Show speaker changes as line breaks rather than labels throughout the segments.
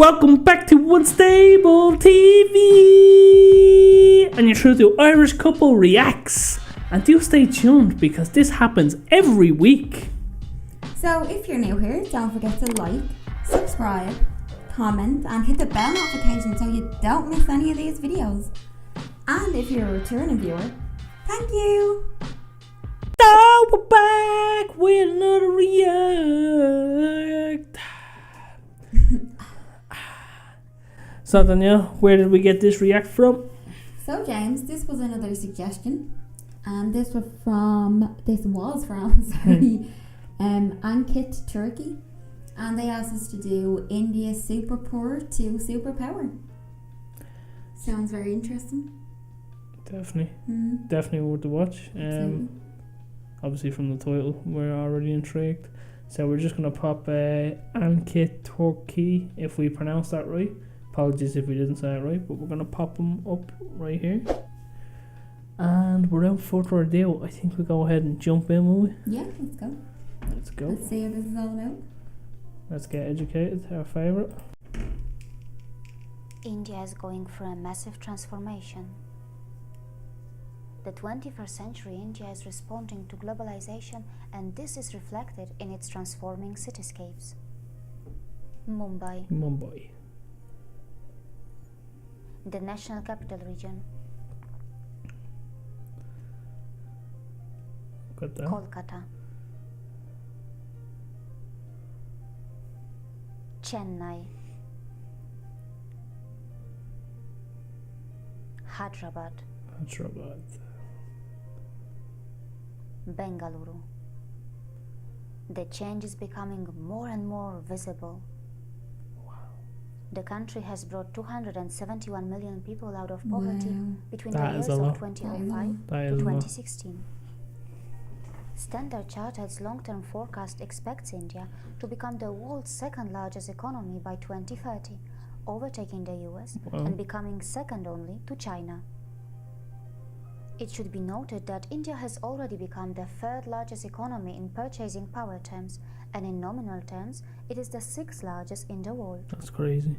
Welcome back to Unstable TV! And you're through to Irish Couple Reacts. And do stay tuned because this happens every week.
So if you're new here, don't forget to like, subscribe, comment and hit the bell notification so you don't miss any of these videos. And if you're a returning viewer, thank you!
Now we're back with another react. So Danielle, where did we get this react from?
So James, this was another suggestion. And this was from Ankit Turkey. And they asked us to do India's Superpower to Superpower. Sounds very interesting.
Definitely. Definitely worth the watch. Obviously from the title, we're already intrigued. So we're just going to pop Ankit Turkey, if we pronounce that right. Apologies if we didn't say it right, but we're going to pop them up right here. And without further ado, I think we'll go ahead and jump in, will we?
Yeah, let's go.
Let's go.
Let's see what this is all about.
Let's get educated, our favourite.
India is going through a massive transformation. The 21st century India is responding to globalization, and this is reflected in its transforming cityscapes. Mumbai, the national capital region.
Got that.
Kolkata, Chennai, Hyderabad, Bengaluru. The change is becoming more and more visible. The country has brought 271 million people out of poverty between the years of 2005 to 2016. Standard Chartered's long-term forecast expects India to become the world's second largest economy by 2030, overtaking the US and becoming second only to China. It should be noted that India has already become the third largest economy in purchasing power terms, and in nominal terms, it is the sixth largest in the world.
That's crazy.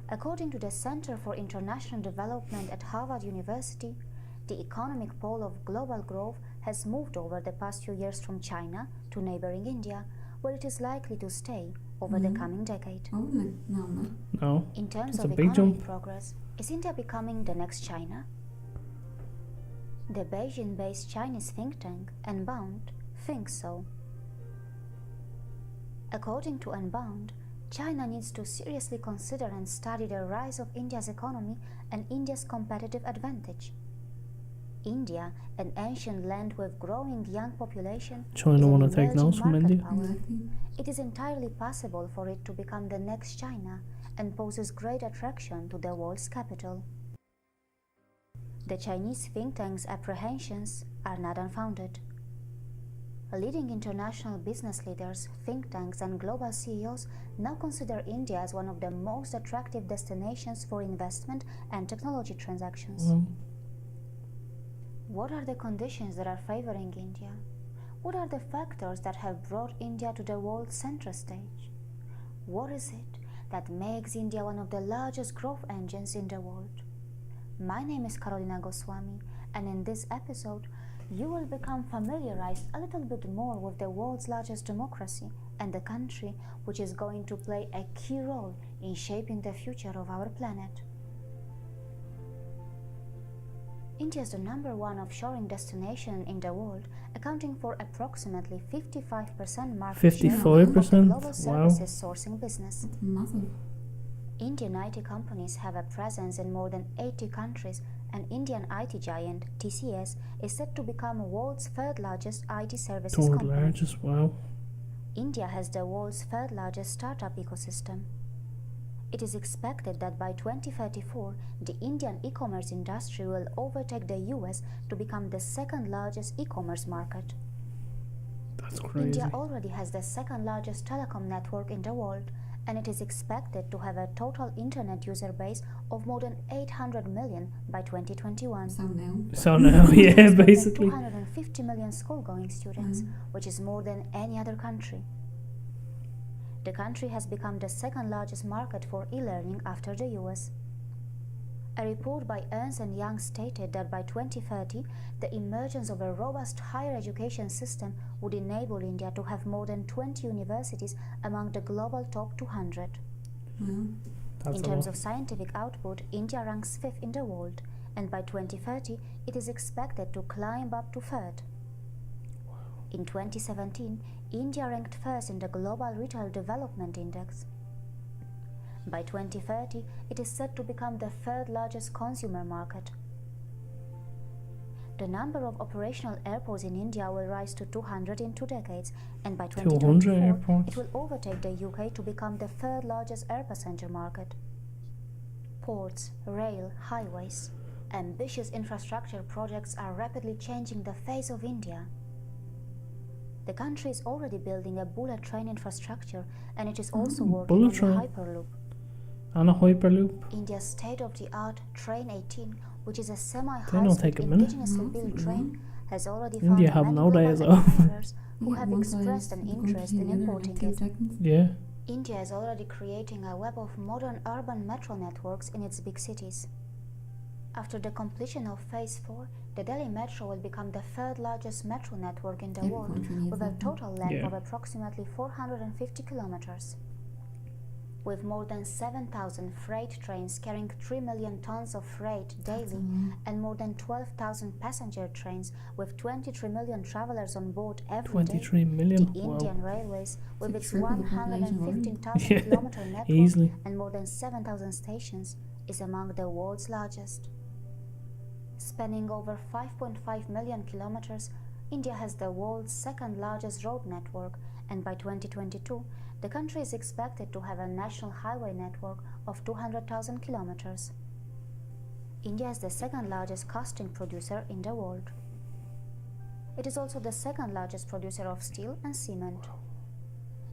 According to the Center for International Development at Harvard University, the economic pole of global growth has moved over the past few years from China to neighboring India, where it is likely to stay over the coming decade.
No.
In terms
That's
of
a big
economic
jump.
progress, is India becoming the next China? The Beijing-based Chinese think tank, Unbound, thinks so. According to Unbound, China needs to seriously consider and study the rise of India's economy and India's competitive advantage. India, an ancient land with growing young population,
China want to take notes from India.
It is entirely possible for it to become the next China and poses great attraction to the world's capital. The Chinese think tank's apprehensions are not unfounded. Leading international business leaders, think tanks and global CEOs now consider India as one of the most attractive destinations for investment and technology transactions. What are the conditions that are favoring India? What are the factors that have brought India to the world's center stage? What is it that makes India one of the largest growth engines in the world? My name is Karolina Goswami, and in this episode, you will become familiarized a little bit more with the world's largest democracy and the country which is going to play a key role in shaping the future of our planet. India is the #1 offshoring destination in the world, accounting for approximately 55% market share of the global services sourcing business.
Massive.
Indian IT companies have a presence in more than 80 countries, and Indian IT giant TCS is set to become the world's third largest IT services company. India has the world's third largest startup ecosystem. It is expected that by 2034, the Indian e-commerce industry will overtake the US to become the second largest e-commerce market.
That's crazy.
India already has the second largest telecom network in the world, and it is expected to have a total internet user base of more than 800 million by 2021.
So now, yeah, basically.
250 million school-going students, which is more than any other country. The country has become the second largest market for e-learning after the US. A report by Ernst & Young stated that by 2030, the emergence of a robust higher education system would enable India to have more than 20 universities among the global top 200. In terms of scientific output, India ranks 5th in the world, and by 2030, it is expected to climb up to 3rd. In 2017, India ranked 1st in the Global Retail Development Index. By 2030, it is set to become the 3rd largest consumer market. The number of operational airports in India will rise to 200 in 2 decades, and by 2024, it will overtake the UK to become the 3rd largest air passenger market. Ports, rail, highways. Ambitious infrastructure projects are rapidly changing the face of India. The country is already building a bullet train infrastructure, and it is also working on the Hyperloop.
And a Hyperloop.
India's state-of-the-art Train 18, which is a semi-high-speed indigenously built train, has already found many global entrepreneurs who have expressed an interest in importing it.
Yeah.
India is already creating a web of modern urban metro networks in its big cities. After the completion of Phase 4, the Delhi Metro will become the 3rd largest metro network in the world, with a total length of approximately 450 kilometers. With more than 7,000 freight trains carrying 3 million tons of freight daily and more than 12,000 passenger trains with 23 million travelers on board every day, the Indian Railways, with its 115,000 kilometer network and more than 7,000 stations, is among the world's largest. Spanning over 5.5 million kilometers, India has the world's 2nd largest road network, and by 2022, the country is expected to have a national highway network of 200,000 kilometers. India is the 2nd largest casting producer in the world. It is also the 2nd largest producer of steel and cement.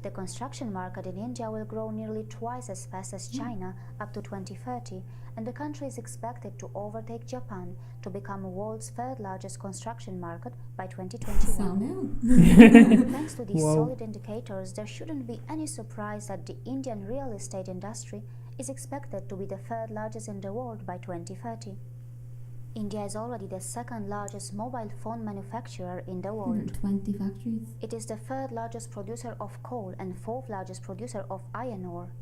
The construction market in India will grow nearly twice as fast as China up to 2030, and the country is expected to overtake Japan to become the world's 3rd largest construction market by 2021. Thanks to these solid indicators, there shouldn't be any surprise that the Indian real estate industry is expected to be the 3rd largest in the world by 2030. India is already the 2nd largest mobile phone manufacturer in the world.
20 factories.
It is the 3rd largest producer of coal and 4th largest producer of iron ore.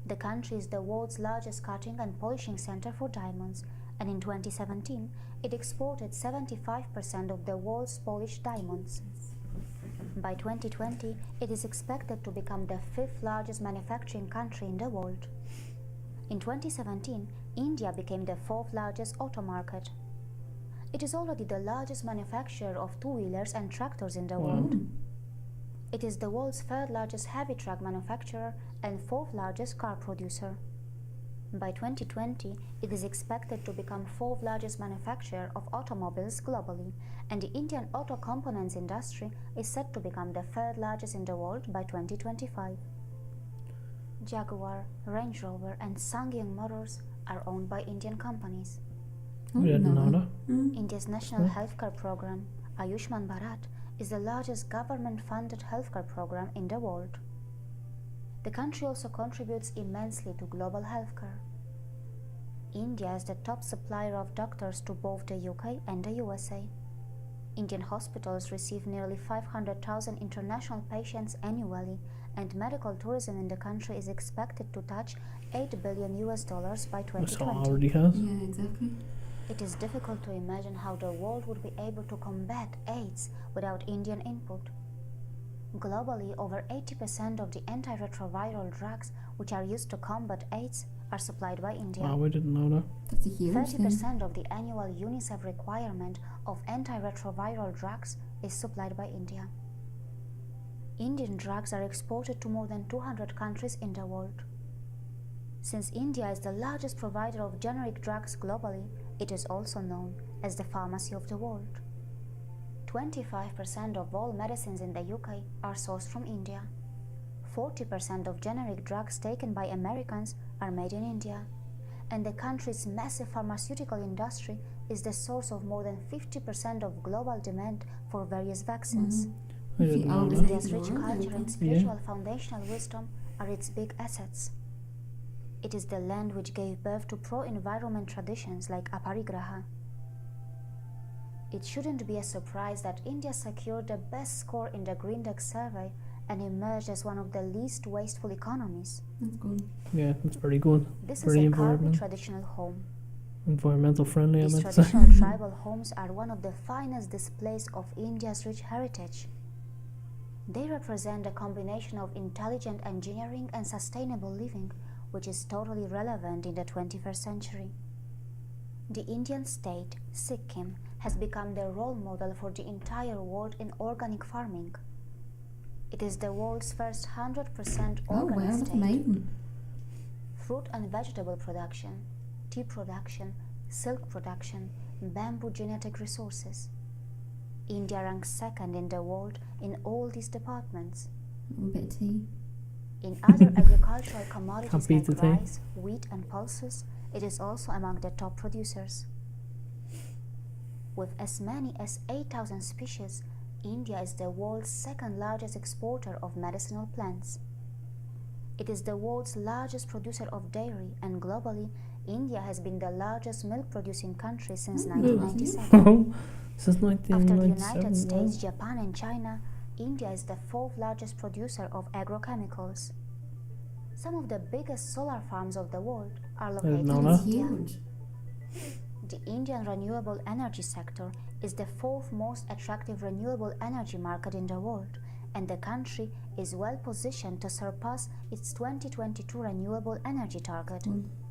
The country is the world's largest cutting and polishing center for diamonds, and in 2017, it exported 75% of the world's polished diamonds. By 2020, it is expected to become the 5th largest manufacturing country in the world. In 2017, India became the 4th largest auto market. It is already the largest manufacturer of two-wheelers and tractors in the world. It is the world's 3rd largest heavy truck manufacturer and 4th largest car producer. By 2020, it is expected to become 4th largest manufacturer of automobiles globally, and the Indian auto components industry is set to become the 3rd largest in the world by 2025. Jaguar, Range Rover and SsangYong Motors are owned by Indian companies. India's national healthcare program, Ayushman Bharat, is the largest government-funded healthcare program in the world. The country also contributes immensely to global healthcare. India is the top supplier of doctors to both the UK and the USA. Indian hospitals receive nearly 500,000 international patients annually, and medical tourism in the country is expected to touch $8 billion by 2020.
Already has.
Yeah, exactly.
It is difficult to imagine how the world would be able to combat AIDS without Indian input. Globally, over 80% of the antiretroviral drugs which are used to combat AIDS are supplied by India.
Wow, we didn't know that.
That's a huge
30% of the annual UNICEF requirement of antiretroviral drugs is supplied by India. Indian drugs are exported to more than 200 countries in the world. Since India is the largest provider of generic drugs globally, it is also known as the pharmacy of the world. 25% of all medicines in the UK are sourced from India. 40% of generic drugs taken by Americans are made in India. And the country's massive pharmaceutical industry is the source of more than 50% of global demand for various vaccines.
I didn't know that.
India's rich culture and spiritual foundational wisdom are its big assets. It is the land which gave birth to pro-environment traditions like aparigraha. It shouldn't be a surprise that India secured the best score in the Green Deck survey and emerged as one of the least wasteful economies.
That's good.
Yeah, that's very good.
This
Very
is a Karbi traditional home.
Environmental friendly, I
These
meant to say.
traditional tribal homes are one of the finest displays of India's rich heritage. They represent a combination of intelligent engineering and sustainable living, which is totally relevant in the 21st century. The Indian state, Sikkim, has become the role model for the entire world in organic farming. It is the world's first 100% organic
that's
state.
amazing.
Fruit and vegetable production, tea production, silk production, bamboo genetic resources. India ranks second in the world in all these departments.
A bit of tea.
In other agricultural commodities
beat
like
the tea.
rice, wheat and pulses, it is also among the top producers. With as many as 8,000 species, India is the world's second largest exporter of medicinal plants. It is the world's largest producer of dairy, and globally, India has been the largest milk-producing country since 1997.
Since
After the
1997.
United States, Japan and China, India is the fourth largest producer of agrochemicals. Some of the biggest solar farms of the world are located
know
in
that.
India.
Huge.
The Indian renewable energy sector is the fourth most attractive renewable energy market in the world, and the country is well positioned to surpass its 2022 renewable energy target.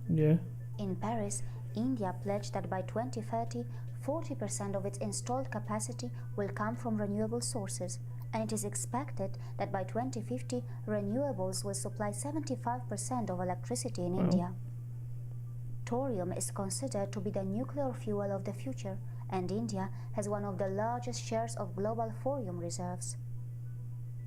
Yeah.
In Paris, India pledged that by 2030, 40% of its installed capacity will come from renewable sources, and it is expected that by 2050, renewables will supply 75% of electricity in India. Thorium is considered to be the nuclear fuel of the future, and India has one of the largest shares of global thorium reserves.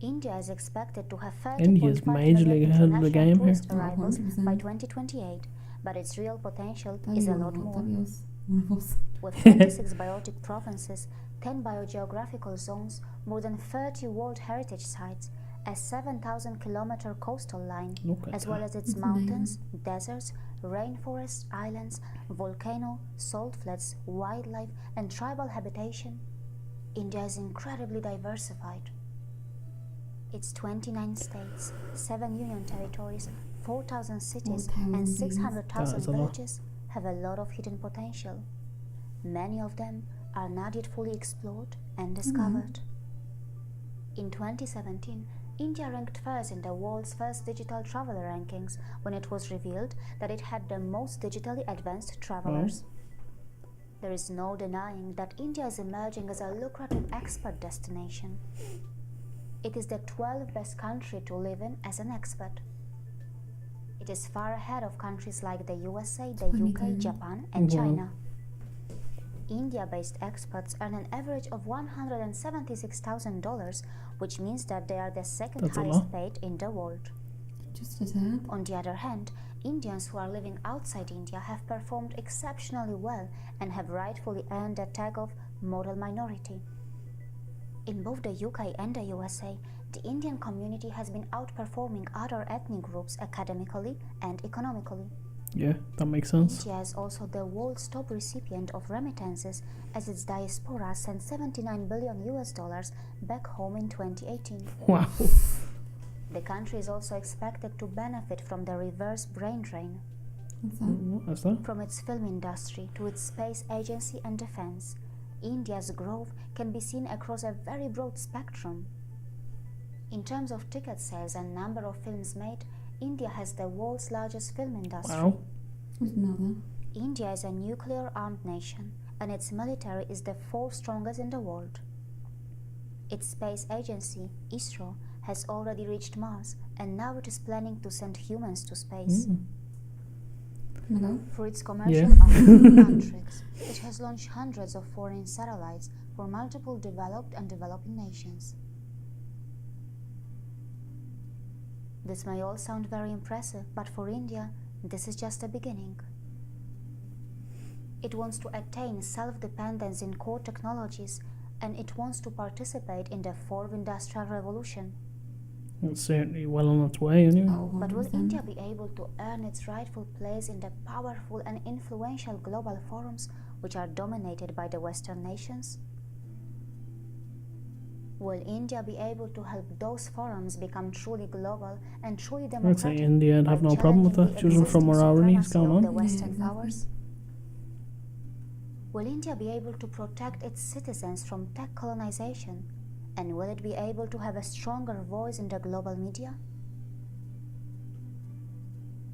India is expected to have
India's
30.5
majorly
million
ahead of the
international
game here.
tourist
Oh,
arrivals
100%.
by 2028, but its real potential
That'd
is
be
a
one
lot
of us.
more.
That'd be us. One of us.
With 26 biotic provinces, 10 biogeographical zones, more than 30 World Heritage Sites, a 7,000-kilometer coastal line,
Look at
as well
that.
as its
That's
mountains, deserts, rainforests, islands, volcano, salt flats, wildlife, and tribal habitation, India is incredibly diversified. Its 29 states, 7 union territories, 4,000 cities,
4,000
and
cities.
600,000
That is a lot.
villages have a lot of hidden potential. Many of them are not yet fully explored and discovered. In 2017, India ranked first in the world's first digital traveler rankings when it was revealed that it had the most digitally advanced travelers. There is no denying that India is emerging as a lucrative expat destination. It is the 12th best country to live in as an expat. It is far ahead of countries like the USA, the UK, Japan, and China. India-based expats earn an average of $176,000, which means that they are the second
That's a
highest
lot.
paid in the world.
Just a tad.
On the other hand, Indians who are living outside India have performed exceptionally well and have rightfully earned the tag of model minority. In both the UK and the USA, the Indian community has been outperforming other ethnic groups academically and economically.
Yeah, that makes sense.
India is also the world's top recipient of remittances, as its diaspora sent $79 billion back home in 2018.
Wow.
The country is also expected to benefit from the reverse brain drain.
What's that?
What's that?
From its film industry to its space agency and defense, India's growth can be seen across a very broad spectrum. In terms of ticket sales and number of films made, India has the world's largest film industry.
Wow.
I didn't know that.
India is a nuclear-armed nation, and its military is the fourth strongest in the world. Its space agency, ISRO, has already reached Mars, and now it is planning to send humans to space.
Can I go?
Through its commercial
Yeah.
arm, Matrix, it has launched hundreds of foreign satellites for multiple developed and developing nations. This may all sound very impressive, but for India, this is just the beginning. It wants to attain self-dependence in core technologies and it wants to participate in the fourth industrial revolution.
It's certainly well on its way anyway.
But will India be able to earn its rightful place in the powerful and influential global forums which are dominated by the Western nations? Will India be able to help those forums become truly global and truly democratic?
I'd say India would have no problem with that, judging from where already is going on.
The Western powers? Will India be able to protect its citizens from tech colonization? And will it be able to have a stronger voice in the global media?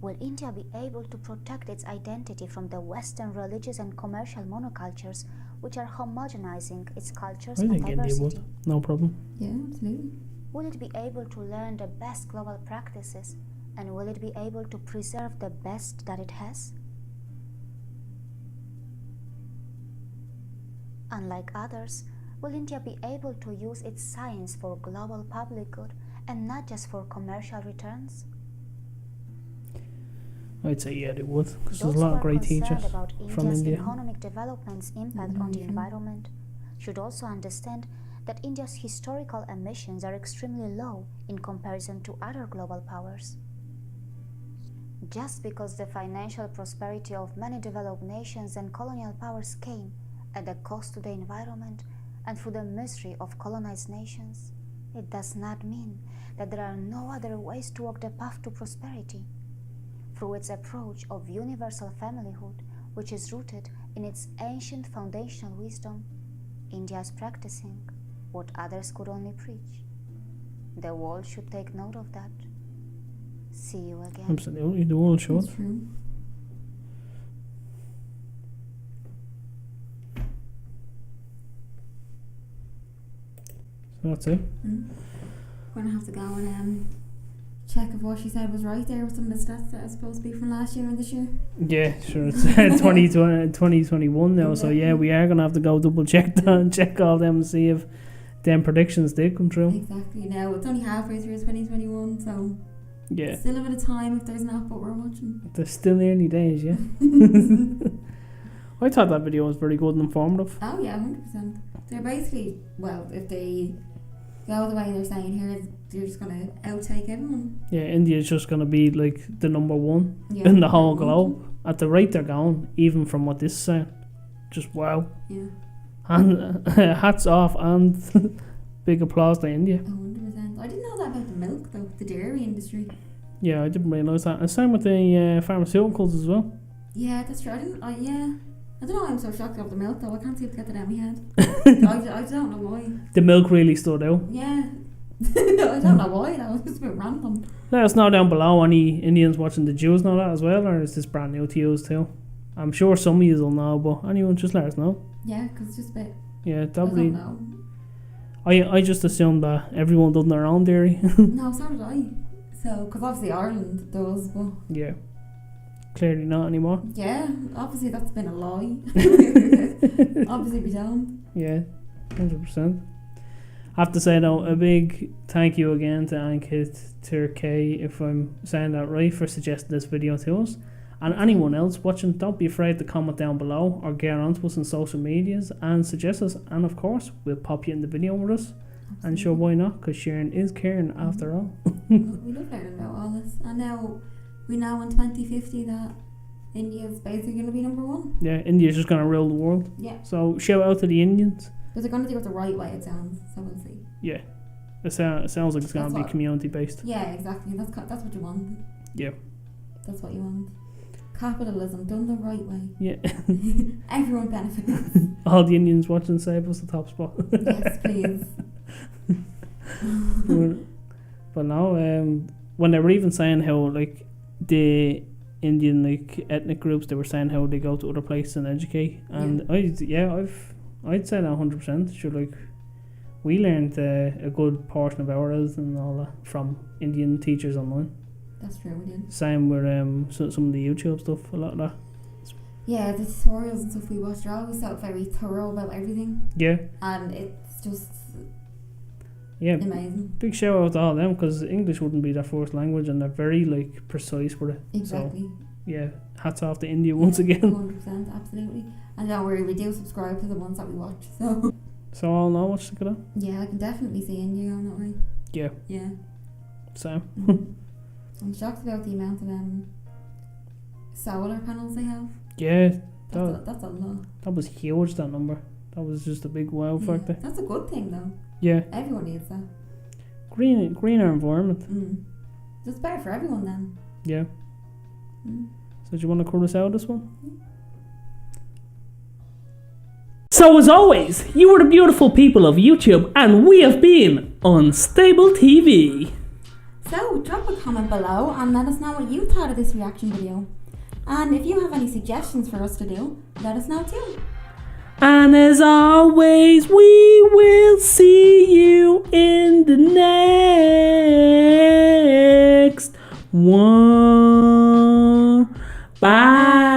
Will India be able to protect its identity from the Western religious and commercial monocultures which are homogenizing its cultures and
diversity? I think India would. No problem.
Yeah, absolutely.
Will it be able to learn the best global practices? And will it be able to preserve the best that it has? Unlike others, will India be able to use its science for global public good and not just for commercial returns?
I'd say yeah, they would, because there's a lot of great teachers
about
from
India's
India.
Economic development's impact on the environment should also understand that India's historical emissions are extremely low in comparison to other global powers. Just because the financial prosperity of many developed nations and colonial powers came at the cost to the environment and through the misery of colonized nations, it does not mean that there are no other ways to walk the path to prosperity. Through its approach of universal familyhood, which is rooted in its ancient foundational wisdom, India is practicing what others could only preach. The world should take note of that. See you again.
Absolutely, the world should.
That's true.
So that's it.
We're going to have to go and check if what she said was right there with some of the stats that are supposed to be from last year and this year.
Yeah, sure. It's 2021 now, so yeah, we are going to have to go double check all them and see if them predictions did come true.
Exactly. Now, it's only halfway through 2021, so
yeah,
still a bit of time if there's not, but we're watching.
There's still early days, yeah. I thought that video was very good and informative.
Oh yeah, 100%. They're basically, well, if they go the way they're saying here, they're just going to outtake everyone.
Yeah, India's just going to be like the number one
Yeah,
in the whole globe. At the rate they're going, even from what this is saying. Just wow.
Yeah.
And hats off and big applause to India.
100%. I didn't know that about the milk though, the dairy industry.
Yeah, I didn't realise that. And same with the pharmaceuticals as well.
Yeah, that's true. I don't know why I'm so shocked about the milk though. I can't seem to get that out of my head. I don't know why.
The milk really stood out.
Yeah. I don't know why though. It's just a bit random.
Let us know down below, any Indians watching the Jews know that as well, or is this brand new to you too? I'm sure some of you will know, but anyone just let us know.
Yeah, because it's just a bit...
Yeah,
I don't know.
I just assumed that everyone done their own dairy.
No, so did I. So, because obviously Ireland does, but...
Yeah. Clearly not anymore.
Yeah, obviously that's been a lie. Obviously we don't.
Yeah, 100%. I have to say though, a big thank you again to Ankit Turkey, if I'm saying that right, for suggesting this video to us. And anyone else watching, don't be afraid to comment down below or get on to us on social medias and suggest us. And of course, we'll pop you in the video with us. Absolutely. And sure, why not? Because sharing is caring after all.
We love learning about all this. And now, we know in 2050 that India's basically going to be number one.
Yeah, India's just going to rule the world.
Yeah.
So shout out to the Indians.
But they're going to do it the right way, it sounds. So we'll see.
Yeah. It sounds like it's going to be community based.
Yeah, exactly. That's what you want.
Yeah.
That's what you want. Capitalism done the right way.
Yeah.
Everyone benefits.
All the Indians watching, save us the top spot.
Yes, please.
But no, when they were even saying how like the Indian like ethnic groups, they were saying how they go to other places and educate, and I'd say that 100%. Sure, like we learned a good portion of ours and all that from Indian teachers online.
That's true, we did.
Same with some of the YouTube stuff, a lot of that.
Yeah, the tutorials and stuff we watched are always so very thorough about everything. Yeah. And it's just amazing. Big
shout out to all of them, because English wouldn't be their first language and they're very like precise with it.
Exactly.
So, yeah, hats off to India once again.
100%, absolutely. And don't worry, we do subscribe to the ones that we watch, so...
So I'll know what's to get on.
Yeah, I can definitely see India going that way.
Yeah.
Yeah.
So.
I'm shocked about the amount of solar panels they have.
Yeah.
That's a lot.
That was huge, that number. That was just a big wow factor.
That's a good thing though.
Yeah.
Everyone needs that.
Greener environment.
It's better for everyone then.
Yeah. So do you want to call us out this one? So as always, you are the beautiful people of YouTube, and we have been Unstable TV.
So drop a comment below and let us know what you thought of this reaction video. And if you have any suggestions for us to do, let us know too.
And as always, we will see you in the next one. Bye.